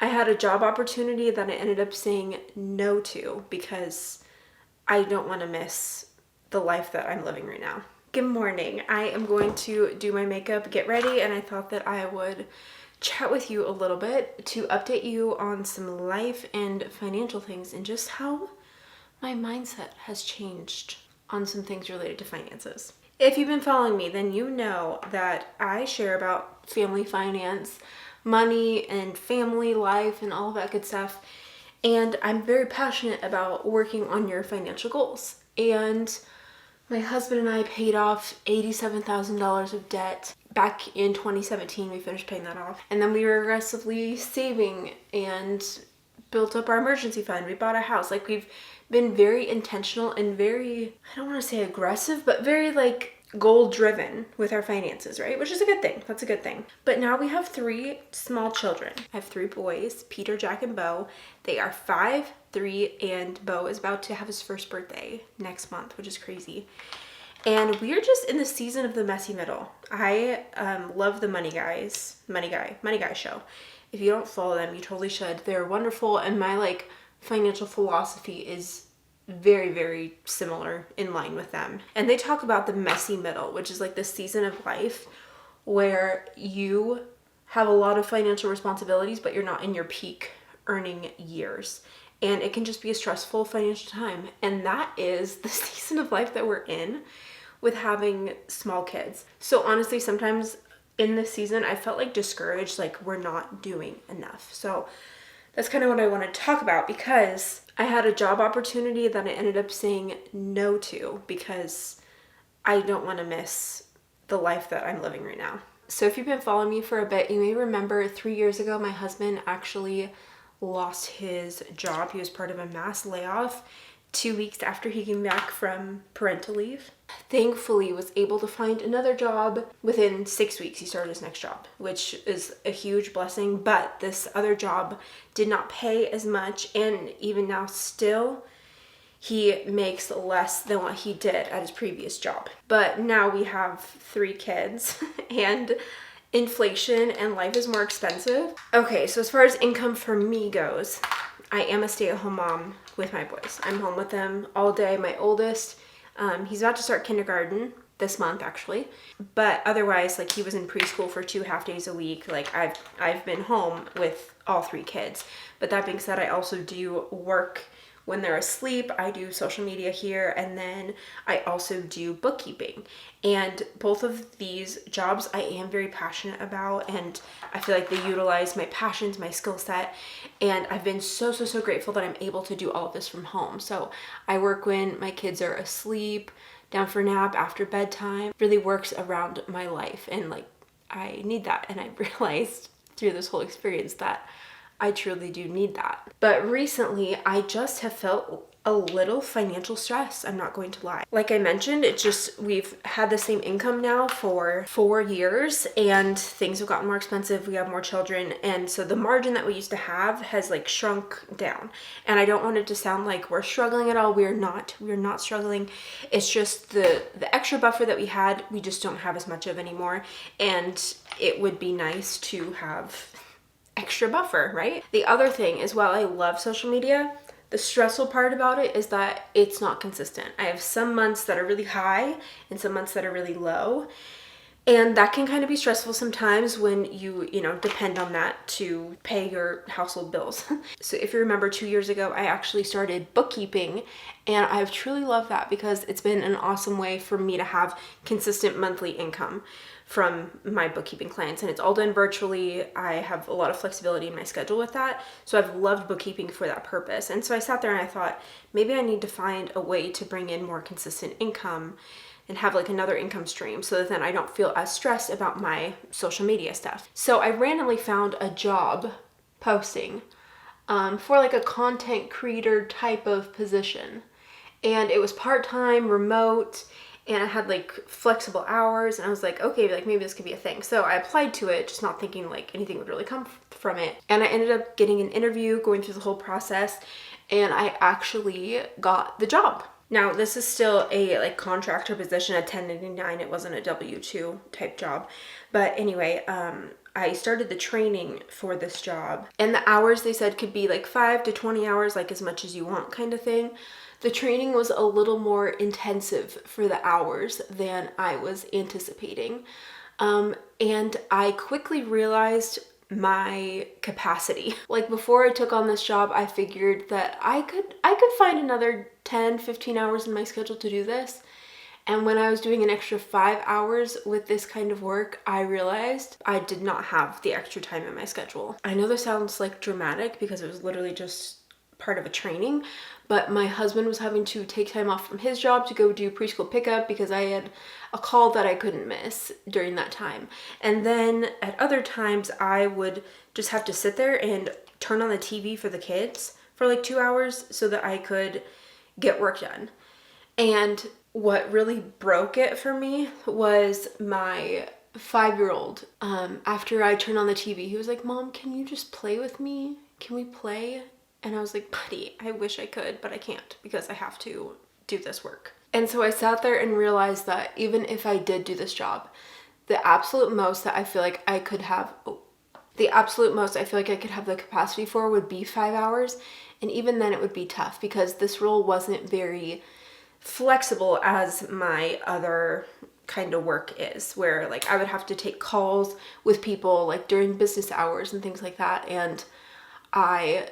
I had a job opportunity that I ended up saying no to because I don't want to miss the life that I'm living right now. Good morning. I am going to do my makeup, get ready, and I thought that I would chat with you a little bit to update you on some life and financial things and just how my mindset has changed on some things related to finances. If you've been following me, then you know that I share about family finance, money, and family life, and all of that good stuff. And I'm very passionate about working on your financial goals. And my husband and I paid off $87,000 of debt back in 2017. We finished paying that off. And then we were aggressively saving and built up our emergency fund. We bought a house. Like, we've been very intentional and very, I don't want to say aggressive, but very goal driven with our finances, right? Which is a good thing. That's a good thing. But now we have 3 small children. I have 3 boys, Peter, Jack, and Bo. They are 5, 3, and Bo is about to have his first birthday next month, which is crazy. And we're just in the season of the messy middle. I love the Money Guy show. If you don't follow them, you totally should. They're wonderful, and my financial philosophy is very, very similar, in line with them. And they talk about the messy middle, which is like the season of life where you have a lot of financial responsibilities, but you're not in your peak earning years. And it can just be a stressful financial time. And that is the season of life that we're in with having small kids. So honestly, sometimes in this season, I felt discouraged, we're not doing enough. So that's kind of what I want to talk about, because I had a job opportunity that I ended up saying no to because I don't want to miss the life that I'm living right now. So if you've been following me for a bit, you may remember 3 years ago, my husband actually lost his job. He was part of a mass layoff 2 weeks after he came back from parental leave. Thankfully, was able to find another job. Within 6 weeks, he started his next job, which is a huge blessing. But this other job did not pay as much, and even now still, he makes less than what he did at his previous job. But now we have 3 kids, and inflation and life is more expensive. Okay, so as far as income for me goes, I am a stay-at-home mom with my boys. I'm home with them all day. My oldest, he's about to start kindergarten this month, actually. But otherwise, he was in preschool for 2 half days a week. I've been home with all 3 kids. But that being said, I also do work when they're asleep. I do social media here, and then I also do bookkeeping. And both of these jobs I am very passionate about, and I feel like they utilize my passions, my skill set, and I've been so grateful that I'm able to do all of this from home. So I work when my kids are asleep, down for a nap, after bedtime. Really works around my life, and I need that, and I realized through this whole experience that I truly do need that. But recently, I just have felt a little financial stress. I'm not going to lie. Like I mentioned, it's just we've had the same income now for 4 years, and things have gotten more expensive. We have more children, and so the margin that we used to have has shrunk down. And I don't want it to sound like we're struggling at all. We're not struggling. It's just the extra buffer that we had, we just don't have as much of anymore. And it would be nice to have extra buffer, right? The other thing is, while I love social media, the stressful part about it is that it's not consistent. I have some months that are really high and some months that are really low. And that can kind of be stressful sometimes when you depend on that to pay your household bills. So if you remember, 2 years ago, I actually started bookkeeping, and I've truly loved that because it's been an awesome way for me to have consistent monthly income from my bookkeeping clients, and it's all done virtually. I have a lot of flexibility in my schedule with that. So I've loved bookkeeping for that purpose. And so I sat there and I thought, maybe I need to find a way to bring in more consistent income and have another income stream so that then I don't feel as stressed about my social media stuff. So I randomly found a job posting for a content creator type of position. And it was part-time, remote, and it had flexible hours, and I was okay, maybe this could be a thing. So I applied to it, just not thinking anything would really come from it. And I ended up getting an interview, going through the whole process, and I actually got the job. Now, this is still a contractor position, a 1099. It wasn't a W-2 type job. But anyway, I started the training for this job, and the hours they said could be like 5 to 20 hours, like as much as you want kind of thing. The training was a little more intensive for the hours than I was anticipating. And I quickly realized my capacity. Like before I took on this job, I figured that I could find another 10, 15 hours in my schedule to do this. And when I was doing an extra 5 hours with this kind of work, I realized I did not have the extra time in my schedule. I know this sounds like dramatic because it was literally just part of a training, but my husband was having to take time off from his job to go do preschool pickup because I had a call that I couldn't miss during that time. And then at other times I would just have to sit there and turn on the TV for the kids for like 2 hours so that I could get work done. And what really broke it for me was my 5-year-old. After I turned on the TV, he was like, "Mom, can you just play with me? Can we play?" And I was like, "Buddy, I wish I could, but I can't because I have to do this work." And so I sat there and realized that even if I did do this job, the absolute most that I feel like I could have, the absolute most I feel like I could have the capacity for would be 5 hours. And even then it would be tough because this role wasn't very flexible as my other kind of work is, where like I would have to take calls with people like during business hours and things like that. And I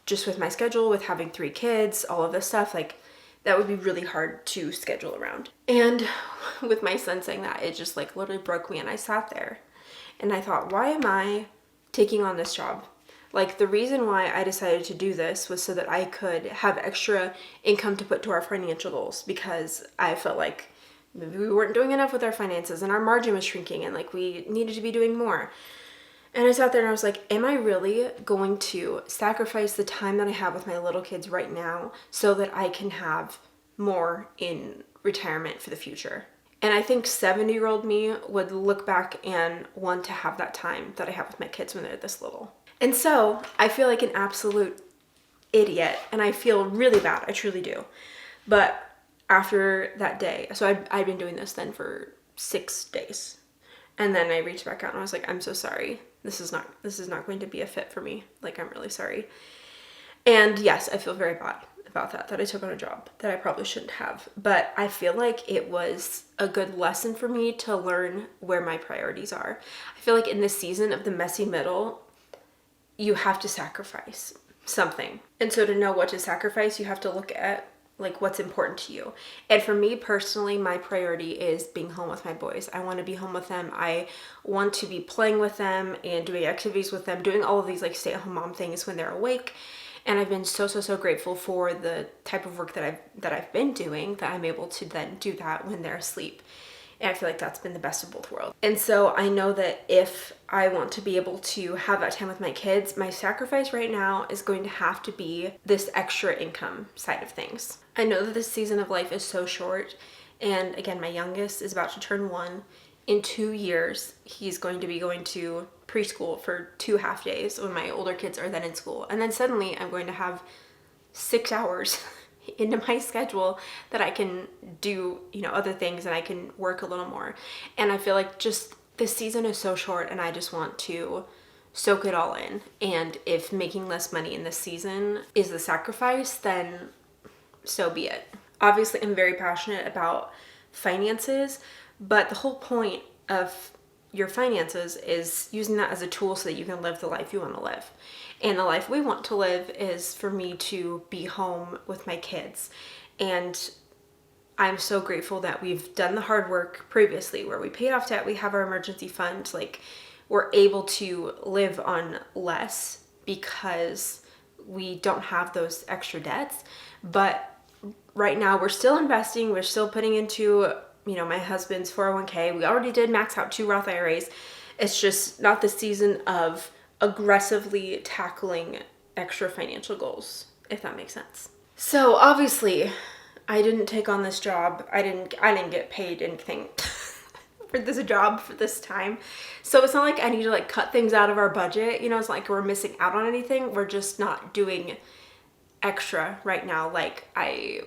just, with my schedule, with having 3 kids, all of this stuff, like that would be really hard to schedule around. And with my son saying that, it just like literally broke me. And I sat there and I thought, why am I taking on this job? Like the reason why I decided to do this was so that I could have extra income to put to our financial goals, because I felt like maybe we weren't doing enough with our finances and our margin was shrinking and like we needed to be doing more. And I sat there and I was like, am I really going to sacrifice the time that I have with my little kids right now so that I can have more in retirement for the future? And I think 70-year-old me would look back and want to have that time that I have with my kids when they're this little. And so I feel like an absolute idiot, and I feel really bad. I truly do. But after that day, so I'd been doing this then for 6 days. And then I reached back out and I was like, I'm so sorry. This is not going to be a fit for me. Like, I'm really sorry. And yes, I feel very bad about that I took on a job that I probably shouldn't have. But I feel like it was a good lesson for me to learn where my priorities are. I feel like in this season of the messy middle, you have to sacrifice something. And so to know what to sacrifice, you have to look at like what's important to you. And for me personally, my priority is being home with my boys. I want to be home with them. I want to be playing with them and doing activities with them, doing all of these like stay-at-home mom things when they're awake. And I've been so grateful for the type of work that I've been doing, that I'm able to then do that when they're asleep. And I feel like that's been the best of both worlds. And so I know that if I want to be able to have that time with my kids, my sacrifice right now is going to have to be this extra income side of things. I know that this season of life is so short. And again, my youngest is about to turn 1. In 2 years, he's going to be going to preschool for 2 half days when my older kids are then in school. And then suddenly I'm going to have 6 hours into my schedule that I can do, other things, and I can work a little more. And I feel like just this season is so short and I just want to soak it all in. And if making less money in this season is the sacrifice, then so be it. Obviously, I'm very passionate about finances, but the whole point of your finances is using that as a tool so that you can live the life you want to live. And the life we want to live is for me to be home with my kids. And I'm so grateful that we've done the hard work previously where we paid off debt, we have our emergency fund, like we're able to live on less because we don't have those extra debts. But right now we're still investing, we're still putting into, my husband's 401k. We already did max out 2 Roth IRAs. It's just not the season of aggressively tackling extra financial goals, if that makes sense. So obviously I didn't take on this job. I didn't get paid anything for this job for this time. So it's not like I need to like cut things out of our budget. It's not like we're missing out on anything. We're just not doing extra right now like I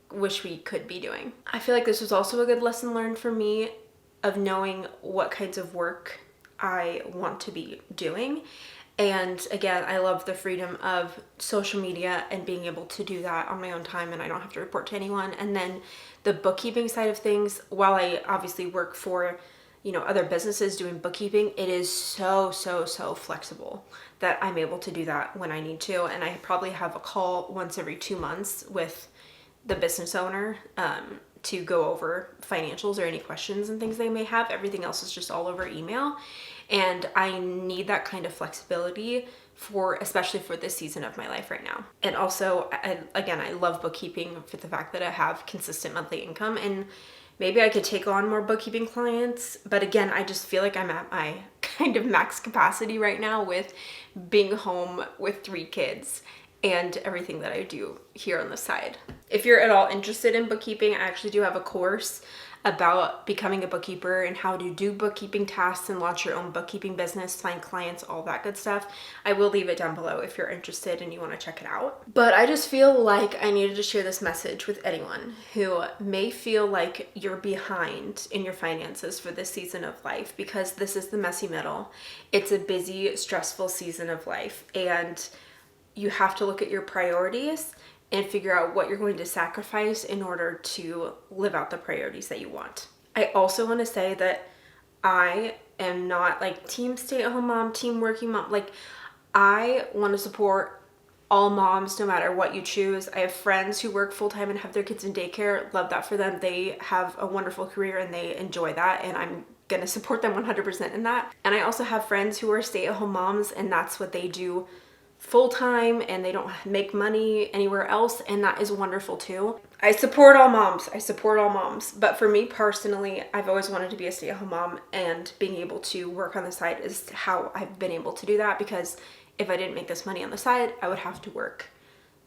wish we could be doing. I feel like this was also a good lesson learned for me of knowing what kinds of work I want to be doing. And again, I love the freedom of social media and being able to do that on my own time, and I don't have to report to anyone. And then the bookkeeping side of things, while I obviously work for, other businesses doing bookkeeping, it is so flexible that I'm able to do that when I need to. And I probably have a call once every 2 months with the business owner to go over financials or any questions and things they may have. Everything else is just all over email. And I need that kind of flexibility especially for this season of my life right now. And also, I love bookkeeping for the fact that I have consistent monthly income, and maybe I could take on more bookkeeping clients. But again, I just feel like I'm at my kind of max capacity right now with being home with 3 kids and everything that I do here on the side. If you're at all interested in bookkeeping, I actually do have a course about becoming a bookkeeper and how to do bookkeeping tasks and launch your own bookkeeping business, find clients, all that good stuff. I will leave it down below if you're interested and you want to check it out. But I just feel like I needed to share this message with anyone who may feel like you're behind in your finances for this season of life, because this is the messy middle. It's a busy, stressful season of life, and you have to look at your priorities and figure out what you're going to sacrifice in order to live out the priorities that you want. I also want to say that I am not like team stay-at-home mom, team working mom. Like, I want to support all moms no matter what you choose. I have friends who work full-time and have their kids in daycare. Love that for them. They have a wonderful career and they enjoy that, and I'm gonna support them 100% in that. And I also have friends who are stay-at-home moms and that's what they do full-time, and they don't make money anywhere else, and that is wonderful too. I support all moms. But for me personally, I've always wanted to be a stay-at-home mom, and being able to work on the side is how I've been able to do that, because if I didn't make this money on the side, I would have to work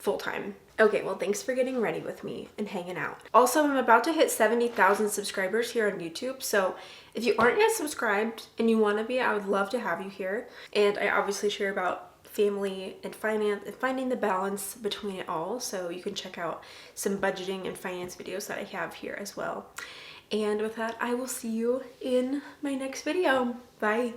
full-time. Okay, well, thanks for getting ready with me and hanging out. Also, I'm about to hit 70,000 subscribers here on YouTube, so if you aren't yet subscribed and you want to be, I would love to have you here. And I obviously share about family and finance and finding the balance between it all, so you can check out some budgeting and finance videos that I have here as well. And with that, I will see you in my next video. Bye.